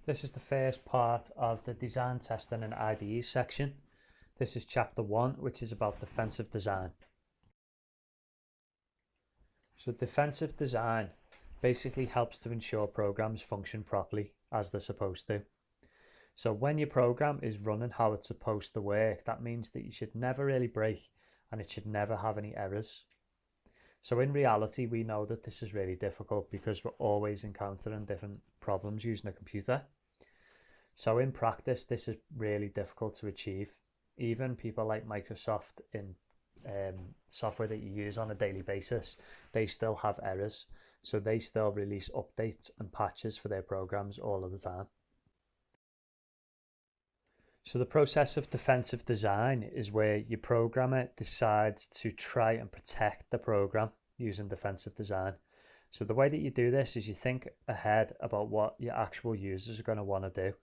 This is the first part of the design, testing and IDEs section. This is chapter 1, which is about defensive design. So defensive design basically helps to ensure programs function properly as they're supposed to. So when your program is running how it's supposed to work, that means that you should never really break and it should never have any errors. So in reality, we know that this is really difficult because we're always encountering different problems using a computer. So in practice, this is really difficult to achieve. Even people like Microsoft in software that you use on a daily basis, they still have errors. So they still release updates and patches for their programs all of the time. So the process of defensive design is where your programmer decides to try and protect the program using defensive design. So the way that you do this is you think ahead about what your actual users are going to want to do.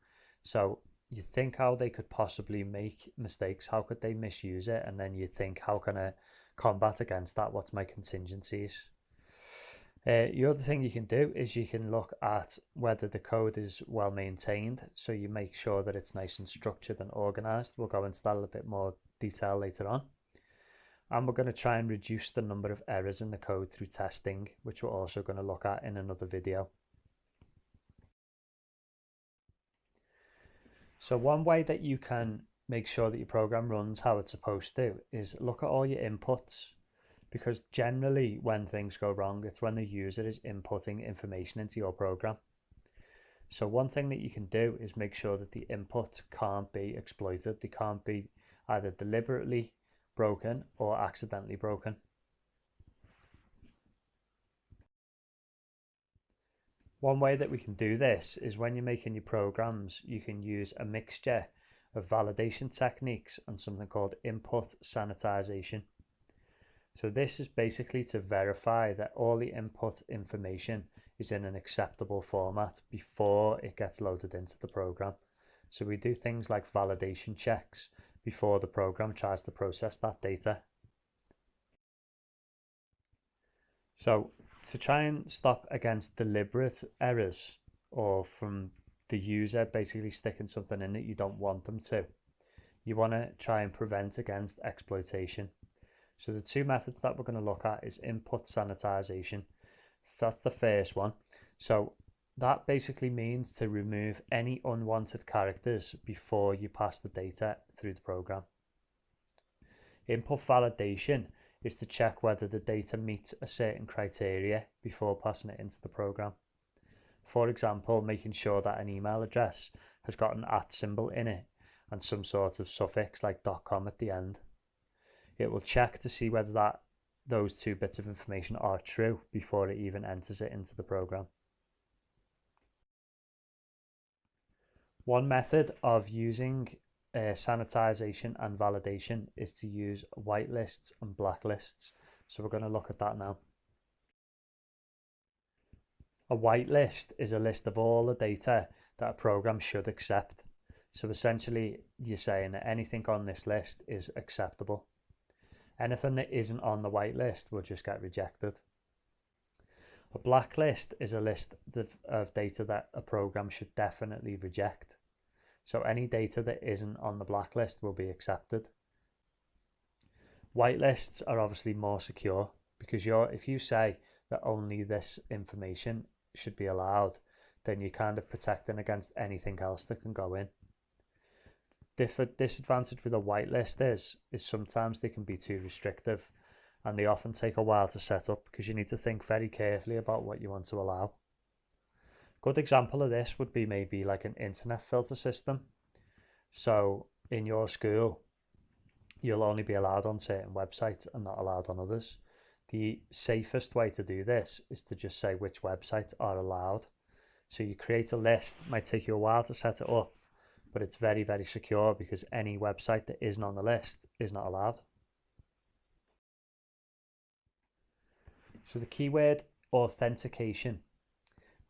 So you think how they could possibly make mistakes, how could they misuse it, and then you think, how can I combat against that? What's my contingencies? The other thing you can do is you can look at whether the code is well maintained, so you make sure that it's nice and structured and organized. We'll go into that a little bit more detail later on. And we're going to try and reduce the number of errors in the code through testing, which we're also going to look at in another video. So one way that you can make sure that your program runs how it's supposed to is look at all your inputs, because generally when things go wrong, it's when the user is inputting information into your program. So one thing that you can do is make sure that the input can't be exploited. They can't be either deliberately broken or accidentally broken. One way that we can do this is when you're making your programs, you can use a mixture of validation techniques and something called input sanitization. So this is basically to verify that all the input information is in an acceptable format before it gets loaded into the program. So we do things like validation checks before the program tries to process that data. So to try and stop against deliberate errors, or from the user basically sticking something in that you don't want them to, you want to try and prevent against exploitation. So the two methods that we're going to look at is input sanitization. That's the first one. So that basically means to remove any unwanted characters before you pass the data through the program. Input validation is to check whether the data meets a certain criteria before passing it into the program. For example, making sure that an email address has got an @ symbol in it and some sort of suffix like .com at the end. It will check to see whether those two bits of information are true before it even enters it into the program. One method of using sanitization and validation is to use whitelists and blacklists. So we're going to look at that now. A whitelist is a list of all the data that a program should accept. So essentially you're saying that anything on this list is acceptable. Anything that isn't on the whitelist will just get rejected. A blacklist is a list of data that a program should definitely reject. So any data that isn't on the blacklist will be accepted. Whitelists are obviously more secure because if you say that only this information should be allowed, then you're kind of protecting against anything else that can go in. Disadvantage with a whitelist is sometimes they can be too restrictive and they often take a while to set up because you need to think very carefully about what you want to allow. Good example of this would be maybe like an internet filter system. So in your school, you'll only be allowed on certain websites and not allowed on others. The safest way to do this is to just say which websites are allowed. So you create a list, it might take you a while to set it up, but it's very, very secure because any website that isn't on the list is not allowed. So the keyword authentication.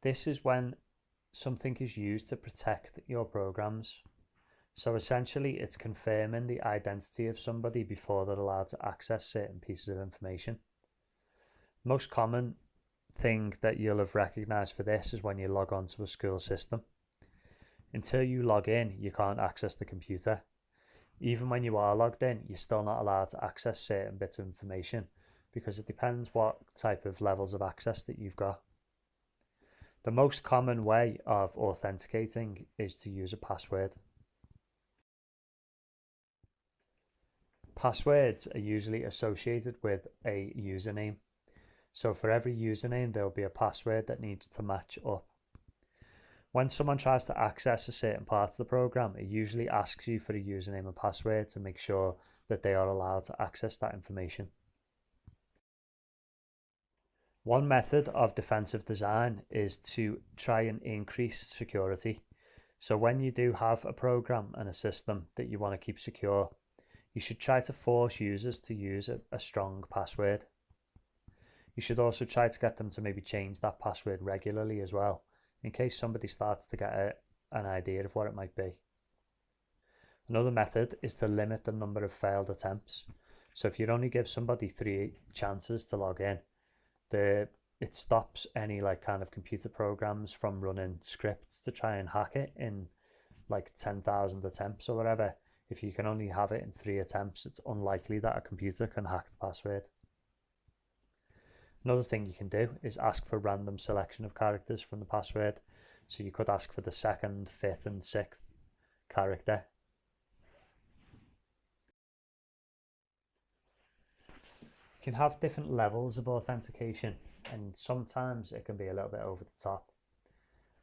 This is when something is used to protect your programs. So essentially it's confirming the identity of somebody before they're allowed to access certain pieces of information. Most common thing that you'll have recognized for this is when you log on to a school system. Until you log in, you can't access the computer. Even when you are logged in, you're still not allowed to access certain bits of information because it depends what type of levels of access that you've got. The most common way of authenticating is to use a password. Passwords are usually associated with a username. So for every username, there will be a password that needs to match up. When someone tries to access a certain part of the program, it usually asks you for a username and password to make sure that they are allowed to access that information. One method of defensive design is to try and increase security. So when you do have a program and a system that you want to keep secure, you should try to force users to use a strong password. You should also try to get them to maybe change that password regularly as well, in case somebody starts to get an idea of what it might be. Another method is to limit the number of failed attempts. So if you only give somebody 3 chances to log in, it stops any kind of computer programs from running scripts to try and hack it in 10,000 attempts or whatever. If you can only have it in 3 attempts, it's unlikely that a computer can hack the password. Another thing you can do is ask for random selection of characters from the password. So you could ask for the 2nd, 5th and 6th character. You can have different levels of authentication, and sometimes it can be a little bit over the top.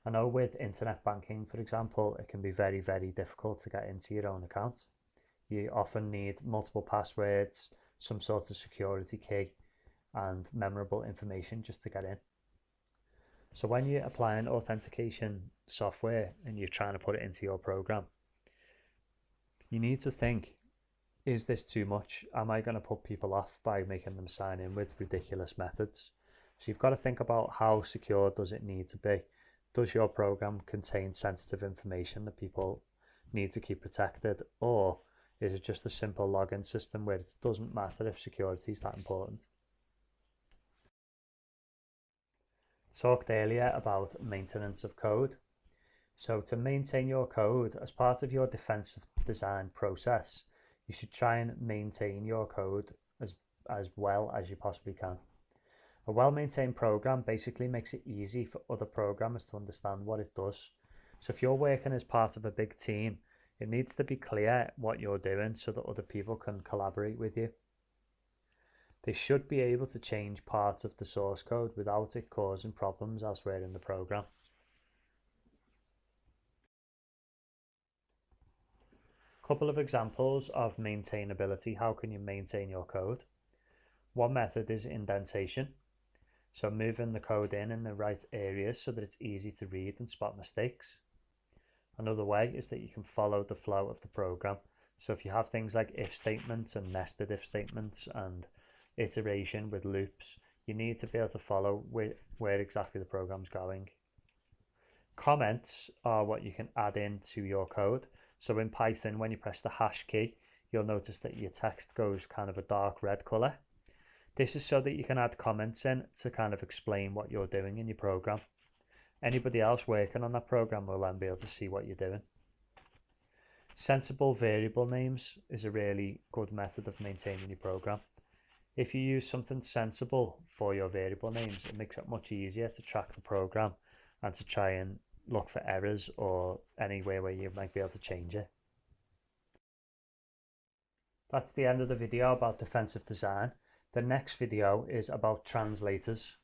I know with internet banking, for example, it can be very, very difficult to get into your own account. You often need multiple passwords, some sort of security key, and memorable information just to get in. So when you're applying authentication software and you're trying to put it into your program, you need to think, is this too much? Am I going to put people off by making them sign in with ridiculous methods? So you've got to think about how secure does it need to be? Does your program contain sensitive information that people need to keep protected? Or is it just a simple login system where it doesn't matter if security is that important? Talked earlier about maintenance of code. So to maintain your code as part of your defensive design process, you should try and maintain your code as well as you possibly can. A well-maintained program basically makes it easy for other programmers to understand what it does. So if you're working as part of a big team, it needs to be clear what you're doing so that other people can collaborate with you. They should be able to change parts of the source code without it causing problems elsewhere in the program. A couple of examples of maintainability. How can you maintain your code? One method is indentation. So moving the code in the right areas so that it's easy to read and spot mistakes. Another way is that you can follow the flow of the program. So if you have things like if statements and nested if statements and iteration with loops, you need to be able to follow where exactly the program's going. Comments are what you can add into your code. So in Python, when you press the hash key, you'll notice that your text goes kind of a dark red color. This is so that you can add comments in to kind of explain what you're doing in your program. Anybody else working on that program will then be able to see what you're doing. Sensible variable names is a really good method of maintaining your program. If you use something sensible for your variable names, it makes it much easier to track the program and to try and look for errors or anywhere where you might be able to change it. That's the end of the video about defensive design. The next video is about translators.